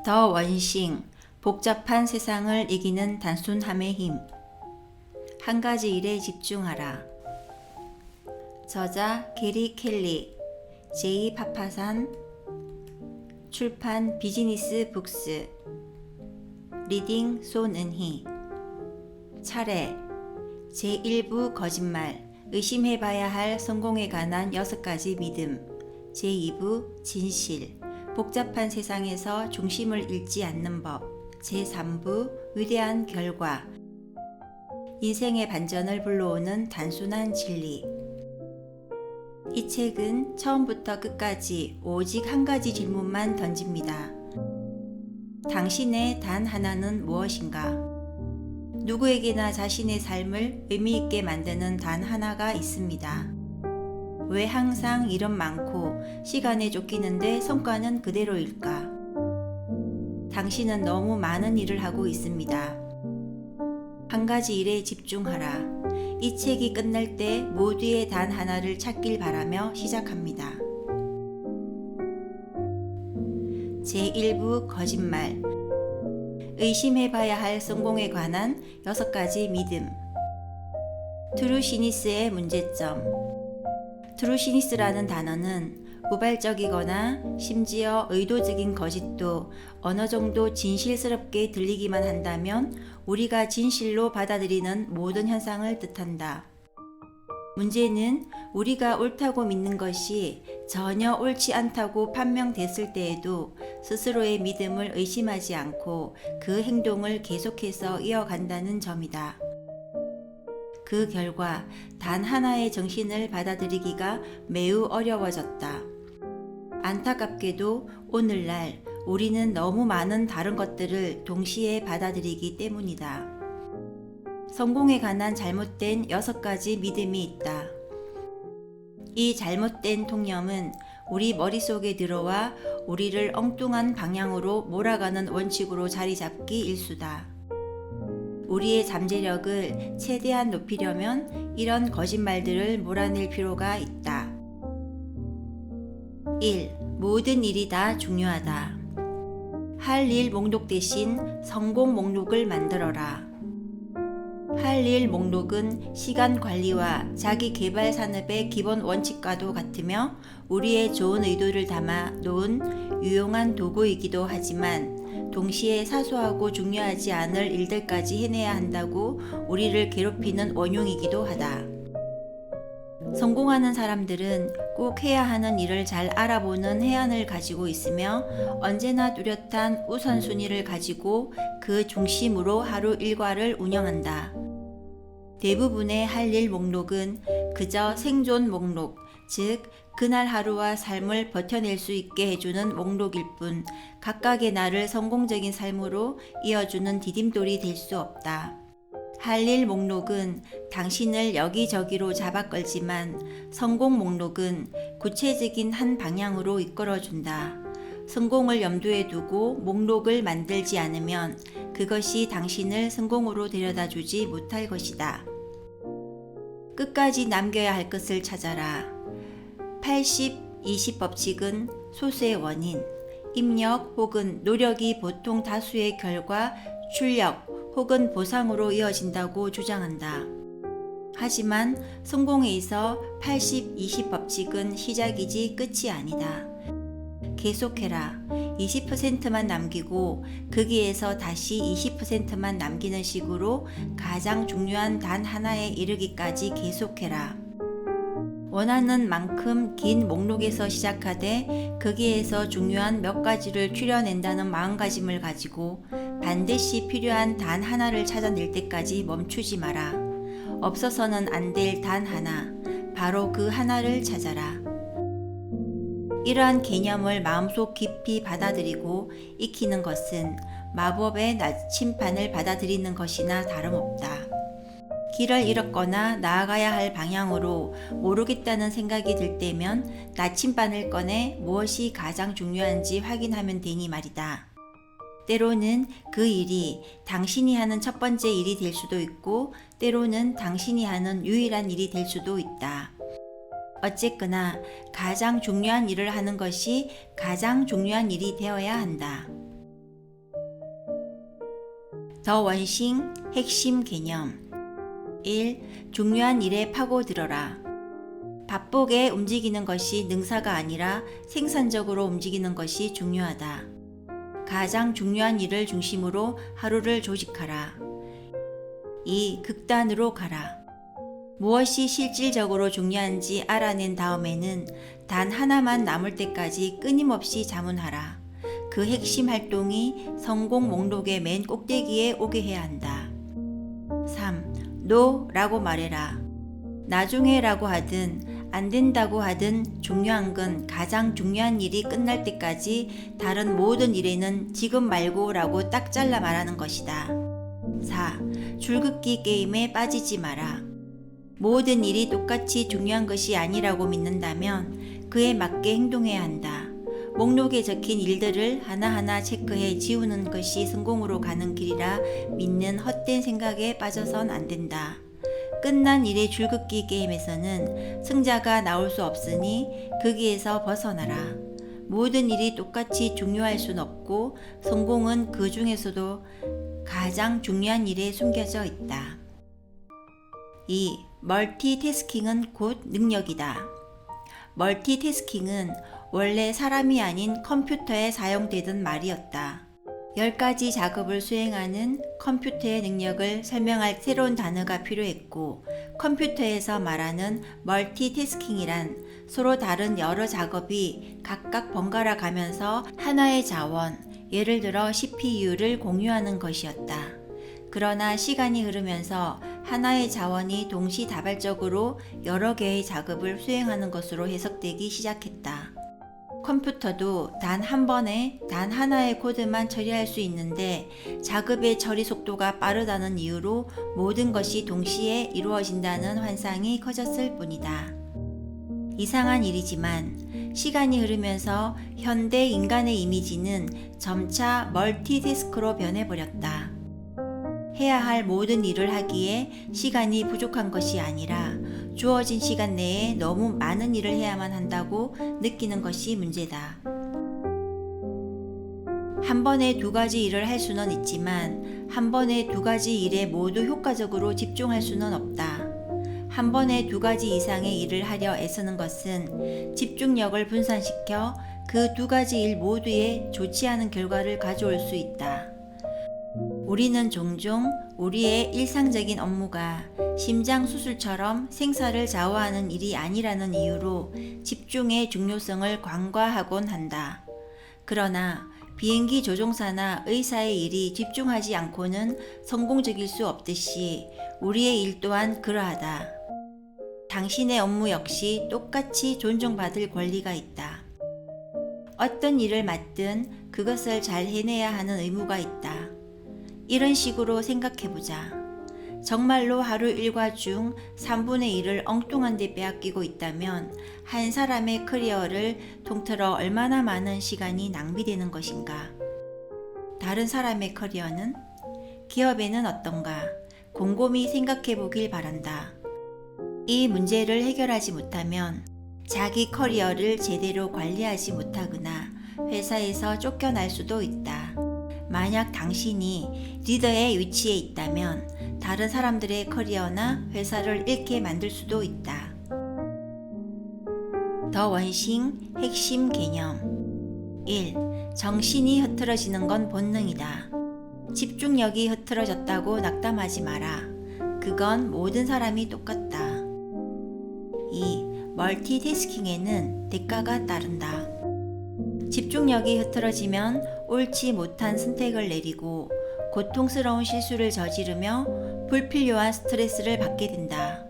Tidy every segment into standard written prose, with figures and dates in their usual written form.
더 원싱, 복잡한 세상을 이기는 단순함의 힘. 한 가지 일에 집중하라. 저자 게리 켈리, 제이 파파산, 출판 비즈니스 북스, 리딩 손은희. 차례, 제1부 거짓말, 의심해봐야 할 성공에 관한 6가지 믿음. 제2부 진실, 복잡한 세상에서 중심을 잃지 않는 법. 제3부 위대한 결과, 인생의 반전을 불러오는 단순한 진리. 이 책은 처음부터 끝까지 오직 한 가지 질문만 던집니다. 당신의 단 하나는 무엇인가? 누구에게나 자신의 삶을 의미있게 만드는 단 하나가 있습니다. 왜 항상 일은 많고 시간에 쫓기는데 성과는 그대로일까? 당신은 너무 많은 일을 하고 있습니다. 한 가지 일에 집중하라. 이 책이 끝날 때 모두의 단 하나를 찾길 바라며 시작합니다. 제1부 거짓말, 의심해봐야 할 성공에 관한 6가지 믿음. 트루시니스의 문제점. 트루시니스라는 단어는 우발적이거나 심지어 의도적인 거짓도 어느 정도 진실스럽게 들리기만 한다면 우리가 진실로 받아들이는 모든 현상을 뜻한다. 문제는 우리가 옳다고 믿는 것이 전혀 옳지 않다고 판명됐을 때에도 스스로의 믿음을 의심하지 않고 그 행동을 계속해서 이어간다는 점이다. 그 결과 단 하나의 정신을 받아들이기가 매우 어려워졌다. 안타깝게도 오늘날 우리는 너무 많은 다른 것들을 동시에 받아들이기 때문이다. 성공에 관한 잘못된 6가지 믿음이 있다. 이 잘못된 통념은 우리 머릿속에 들어와 우리를 엉뚱한 방향으로 몰아가는 원칙으로 자리 잡기 일수다. 우리의 잠재력을 최대한 높이려면 이런 거짓말들을 몰아낼 필요가 있다. 1. 모든 일이 다 중요하다. 할 일 목록 대신 성공 목록을 만들어라. 할 일 목록은 시간 관리와 자기 개발 산업의 기본 원칙과도 같으며 우리의 좋은 의도를 담아 놓은 유용한 도구이기도 하지만 동시에 사소하고 중요하지 않을 일들까지 해내야 한다고 우리를 괴롭히는 원흉이기도 하다. 성공하는 사람들은 꼭 해야 하는 일을 잘 알아보는 해안을 가지고 있으며 언제나 뚜렷한 우선순위를 가지고 그 중심으로 하루 일과를 운영한다. 대부분의 할 일 목록은 그저 생존 목록, 즉 그날 하루와 삶을 버텨낼 수 있게 해주는 목록일 뿐 각각의 날을 성공적인 삶으로 이어주는 디딤돌이 될 수 없다. 할 일 목록은 당신을 여기저기로 잡아끌지만 성공 목록은 구체적인 한 방향으로 이끌어준다. 성공을 염두에 두고 목록을 만들지 않으면 그것이 당신을 성공으로 데려다 주지 못할 것이다. 끝까지 남겨야 할 것을 찾아라. 80-20 법칙은 소수의 원인, 입력 혹은 노력이 보통 다수의 결과, 출력 혹은 보상으로 이어진다고 주장한다. 하지만 성공에 있어 80-20 법칙은 시작이지 끝이 아니다. 계속해라. 20%만 남기고 거기에서 다시 20%만 남기는 식으로 가장 중요한 단 하나에 이르기까지 계속해라. 원하는 만큼 긴 목록에서 시작하되 거기에서 중요한 몇 가지를 추려낸다는 마음가짐을 가지고 반드시 필요한 단 하나를 찾아낼 때까지 멈추지 마라. 없어서는 안 될 단 하나, 바로 그 하나를 찾아라. 이러한 개념을 마음속 깊이 받아들이고 익히는 것은 마법의 나침반을 받아들이는 것이나 다름없다. 길을 잃었거나 나아가야 할 방향으로 모르겠다는 생각이 들 때면 나침반을 꺼내 무엇이 가장 중요한지 확인하면 되니 말이다. 때로는 그 일이 당신이 하는 첫 번째 일이 될 수도 있고 때로는 당신이 하는 유일한 일이 될 수도 있다. 어쨌거나 가장 중요한 일을 하는 것이 가장 중요한 일이 되어야 한다. 더 원싱 핵심 개념 1. 중요한 일에 파고들어라. 바쁘게 움직이는 것이 능사가 아니라 생산적으로 움직이는 것이 중요하다. 가장 중요한 일을 중심으로 하루를 조직하라. 2. 극단으로 가라. 무엇이 실질적으로 중요한지 알아낸 다음에는 단 하나만 남을 때까지 끊임없이 자문하라. 그 핵심 활동이 성공 목록의 맨 꼭대기에 오게 해야 한다. 3. 노라고 말해라. 나중에 라고 하든 안 된다고 하든 중요한 건 가장 중요한 일이 끝날 때까지 다른 모든 일에는 지금 말고 라고 딱 잘라 말하는 것이다. 4. 줄긋기 게임에 빠지지 마라. 모든 일이 똑같이 중요한 것이 아니라고 믿는다면 그에 맞게 행동해야 한다. 목록에 적힌 일들을 하나하나 체크해 지우는 것이 성공으로 가는 길이라 믿는 헛된 생각에 빠져선 안 된다. 끝난 일의 줄긋기 게임에서는 승자가 나올 수 없으니 거기에서 벗어나라. 모든 일이 똑같이 중요할 순 없고 성공은 그 중에서도 가장 중요한 일에 숨겨져 있다. 2. 멀티태스킹은 곧 능력이다. 멀티태스킹은 원래 사람이 아닌 컴퓨터에 사용되던 말이었다. 10가지 작업을 수행하는 컴퓨터의 능력을 설명할 새로운 단어가 필요했고, 컴퓨터에서 말하는 멀티태스킹이란 서로 다른 여러 작업이 각각 번갈아 가면서 하나의 자원, 예를 들어 CPU를 공유하는 것이었다. 그러나 시간이 흐르면서 하나의 자원이 동시다발적으로 여러 개의 작업을 수행하는 것으로 해석되기 시작했다. 컴퓨터도 단 한 번에 단 하나의 코드만 처리할 수 있는데 작업의 처리 속도가 빠르다는 이유로 모든 것이 동시에 이루어진다는 환상이 커졌을 뿐이다. 이상한 일이지만 시간이 흐르면서 현대 인간의 이미지는 점차 멀티태스크로 변해버렸다. 해야 할 모든 일을 하기에 시간이 부족한 것이 아니라 주어진 시간 내에 너무 많은 일을 해야만 한다고 느끼는 것이 문제다. 한 번에 2가지 일을 할 수는 있지만 한 번에 2가지 일에 모두 효과적으로 집중할 수는 없다. 한 번에 2가지 이상의 일을 하려 애쓰는 것은 집중력을 분산시켜 그 2가지 일 모두에 좋지 않은 결과를 가져올 수 있다. 우리는 종종 우리의 일상적인 업무가 심장 수술처럼 생사를 좌우하는 일이 아니라는 이유로 집중의 중요성을 간과하곤 한다. 그러나 비행기 조종사나 의사의 일이 집중하지 않고는 성공적일 수 없듯이 우리의 일 또한 그러하다. 당신의 업무 역시 똑같이 존중받을 권리가 있다. 어떤 일을 맡든 그것을 잘 해내야 하는 의무가 있다. 이런 식으로 생각해보자. 정말로 하루 일과 중 3분의 1을 엉뚱한 데 빼앗기고 있다면 한 사람의 커리어를 통틀어 얼마나 많은 시간이 낭비되는 것인가? 다른 사람의 커리어는? 기업에는 어떤가? 곰곰이 생각해보길 바란다. 이 문제를 해결하지 못하면 자기 커리어를 제대로 관리하지 못하거나 회사에서 쫓겨날 수도 있다. 만약 당신이 리더의 위치에 있다면 다른 사람들의 커리어나 회사를 잃게 만들 수도 있다. 더 원싱 핵심 개념 1. 정신이 흐트러지는 건 본능이다. 집중력이 흐트러졌다고 낙담하지 마라. 그건 모든 사람이 똑같다. 2. 멀티태스킹에는 대가가 따른다. 집중력이 흐트러지면 옳지 못한 선택을 내리고 고통스러운 실수를 저지르며 불필요한 스트레스를 받게 된다.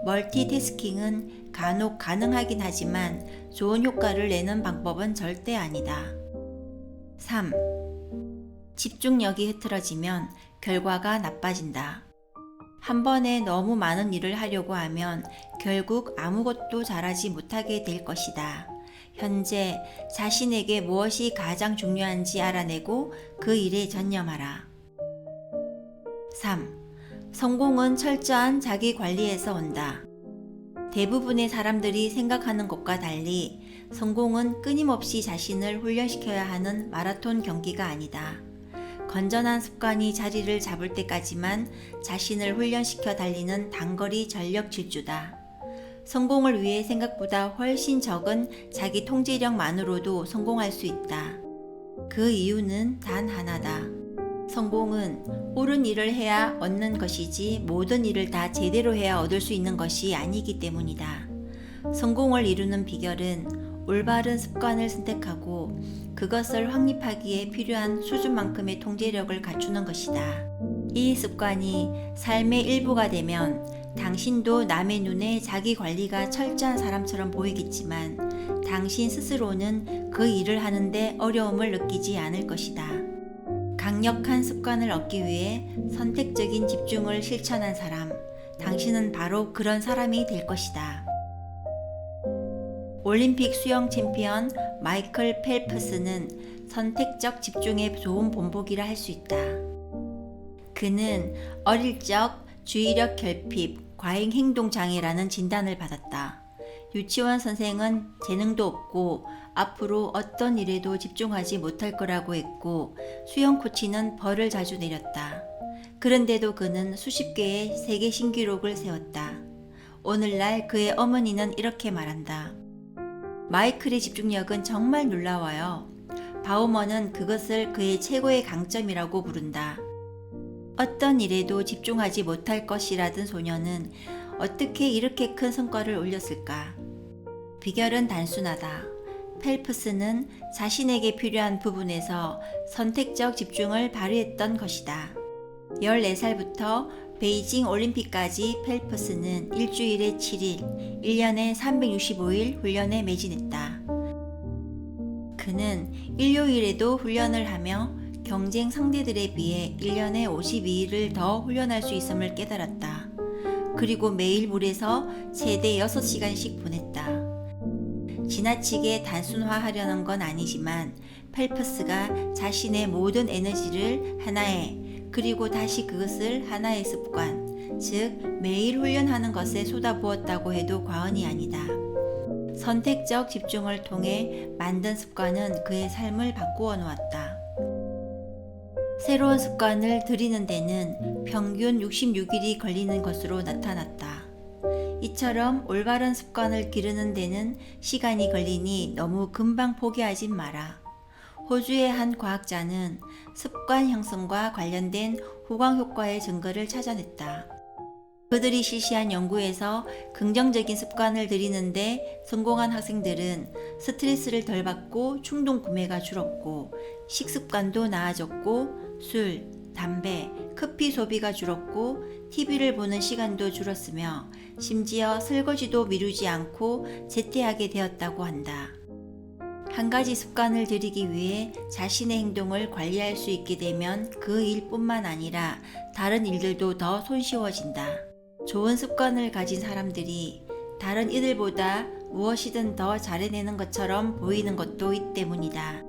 멀티태스킹은 간혹 가능하긴 하지만 좋은 효과를 내는 방법은 절대 아니다. 3. 집중력이 흐트러지면 결과가 나빠진다. 한 번에 너무 많은 일을 하려고 하면 결국 아무것도 잘하지 못하게 될 것이다. 현재 자신에게 무엇이 가장 중요한지 알아내고 그 일에 전념하라. 3. 성공은 철저한 자기 관리에서 온다. 대부분의 사람들이 생각하는 것과 달리 성공은 끊임없이 자신을 훈련시켜야 하는 마라톤 경기가 아니다. 건전한 습관이 자리를 잡을 때까지만 자신을 훈련시켜 달리는 단거리 전력 질주다. 성공을 위해 생각보다 훨씬 적은 자기 통제력만으로도 성공할 수 있다. 그 이유는 단 하나다. 성공은 옳은 일을 해야 얻는 것이지 모든 일을 다 제대로 해야 얻을 수 있는 것이 아니기 때문이다. 성공을 이루는 비결은 올바른 습관을 선택하고 그것을 확립하기에 필요한 수준만큼의 통제력을 갖추는 것이다. 이 습관이 삶의 일부가 되면 당신도 남의 눈에 자기 관리가 철저한 사람처럼 보이겠지만 당신 스스로는 그 일을 하는데 어려움을 느끼지 않을 것이다. 강력한 습관을 얻기 위해 선택적인 집중을 실천한 사람, 당신은 바로 그런 사람이 될 것이다. 올림픽 수영 챔피언 마이클 펠프스는 선택적 집중의 좋은 본보기라 할 수 있다. 그는 어릴 적 주의력 결핍, 과잉 행동 장애라는 진단을 받았다. 유치원 선생은 재능도 없고 앞으로 어떤 일에도 집중하지 못할 거라고 했고 수영 코치는 벌을 자주 내렸다. 그런데도 그는 수십 개의 세계 신기록을 세웠다. 오늘날 그의 어머니는 이렇게 말한다. 마이클의 집중력은 정말 놀라워요. 바우먼은 그것을 그의 최고의 강점이라고 부른다. 어떤 일에도 집중하지 못할 것이라던 소녀는 어떻게 이렇게 큰 성과를 올렸을까? 비결은 단순하다. 펠프스는 자신에게 필요한 부분에서 선택적 집중을 발휘했던 것이다. 14살부터 베이징 올림픽까지 펠프스는 일주일에 7일, 1년에 365일 훈련에 매진했다. 그는 일요일에도 훈련을 하며 경쟁 상대들에 비해 1년에 52일을 더 훈련할 수 있음을 깨달았다. 그리고 매일 물에서 최대 6시간씩 보냈다. 지나치게 단순화하려는 건 아니지만 펠프스가 자신의 모든 에너지를 하나에 그리고 다시 그것을 하나의 습관, 즉 매일 훈련하는 것에 쏟아부었다고 해도 과언이 아니다. 선택적 집중을 통해 만든 습관은 그의 삶을 바꾸어 놓았다. 새로운 습관을 들이는 데는 평균 66일이 걸리는 것으로 나타났다. 이처럼 올바른 습관을 기르는 데는 시간이 걸리니 너무 금방 포기하지 마라. 호주의 한 과학자는 습관 형성과 관련된 후광 효과의 증거를 찾아냈다. 그들이 실시한 연구에서 긍정적인 습관을 들이는데 성공한 학생들은 스트레스를 덜 받고 충동 구매가 줄었고 식습관도 나아졌고 술, 담배, 커피 소비가 줄었고 TV를 보는 시간도 줄었으며 심지어 설거지도 미루지 않고 제태하게 되었다고 한다. 한 가지 습관을 들이기 위해 자신의 행동을 관리할 수 있게 되면 그 일뿐만 아니라 다른 일들도 더 손쉬워진다. 좋은 습관을 가진 사람들이 다른 이들보다 무엇이든 더 잘해내는 것처럼 보이는 것도 이 때문이다.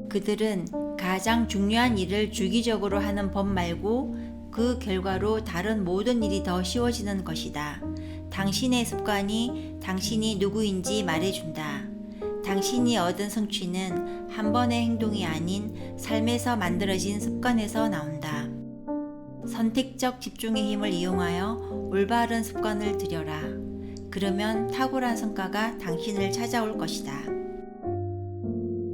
그들은 가장 중요한 일을 주기적으로 하는 법 말고 그 결과로 다른 모든 일이 더 쉬워지는 것이다. 당신의 습관이 당신이 누구인지 말해준다. 당신이 얻은 성취는 한 번의 행동이 아닌 삶에서 만들어진 습관에서 나온다. 선택적 집중의 힘을 이용하여 올바른 습관을 들여라. 그러면 탁월한 성과가 당신을 찾아올 것이다.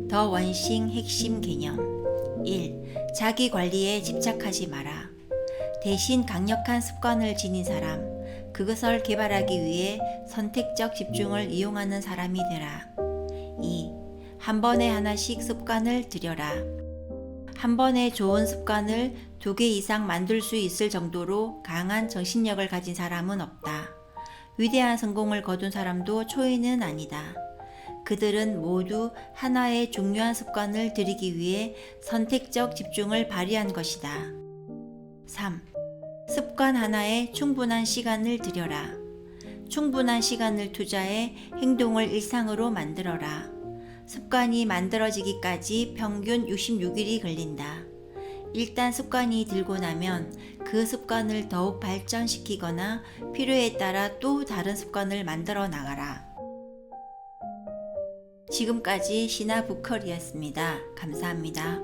더 원싱 핵심 개념 1. 자기 관리에 집착하지 마라. 대신 강력한 습관을 지닌 사람, 그것을 개발하기 위해 선택적 집중을 이용하는 사람이 되라. 2. 한 번에 하나씩 습관을 들여라. 한 번에 좋은 습관을 2개 이상 만들 수 있을 정도로 강한 정신력을 가진 사람은 없다. 위대한 성공을 거둔 사람도 초인은 아니다. 그들은 모두 하나의 중요한 습관을 들이기 위해 선택적 집중을 발휘한 것이다. 3. 습관 하나에 충분한 시간을 들여라. 충분한 시간을 투자해 행동을 일상으로 만들어라. 습관이 만들어지기까지 평균 66일이 걸린다. 일단 습관이 들고 나면 그 습관을 더욱 발전시키거나 필요에 따라 또 다른 습관을 만들어 나가라. 지금까지 시나 부컬이었습니다. 감사합니다.